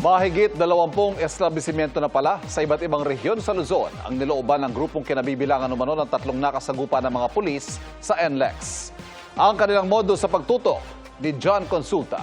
Mahigit 20 establishmento na pala sa iba't ibang rehiyon sa Luzon ang nilooban ng grupong kinabibilangan umano ng 3 nakasagupa ng mga pulis sa NLEX. Ang kanilang modo sa pagtutok ni John Consulta.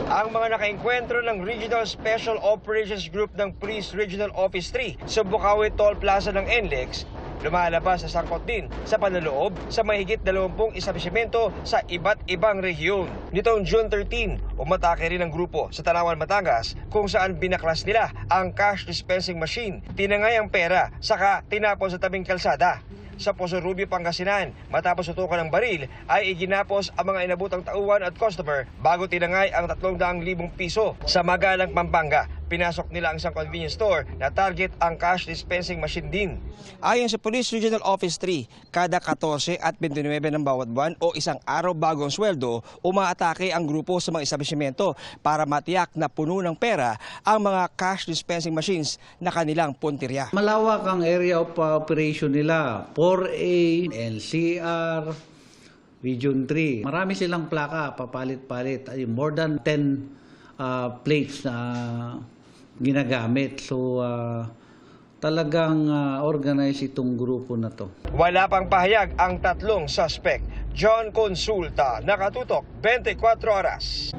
Ang mga nakaengkwentro ng Regional Special Operations Group ng Police Regional Office 3 sa Bukawi Toll Plaza ng NLEX, lumalabas sa sangkot din sa panloloob sa mahigit 20 establishmento sa iba't ibang rehiyon. Nitong June 13, umatake rin ang grupo sa Tanawan, Batangas kung saan binaklas nila ang cash dispensing machine, tinangay ang pera, saka tinapon sa tabing kalsada. Sa Poso Rubio, Pangasinan, matapos tutukan ng baril ay iginapos ang mga inabutang tauhan at customer bago tinangay ang 300,000 piso. Sa Magalang, Pampanga, pinasok nila ang isang convenience store na target ang cash dispensing machine din. Ayon sa Police Regional Office 3, kada 14 at 29 ng bawat buwan o isang araw bago ang sweldo, umaatake ang grupo sa mga establishmento para matiyak na puno ng pera ang mga cash dispensing machines na kanilang puntirya. Malawak ang area of operation nila. 4A, LCR, Region 3. Marami silang plaka, papalit-palit. More than 10 plates na ginagamit. So, talagang organize itong grupo na to. Wala pang pahayag ang 3 suspect. John Consulta, nakatutok 24 oras.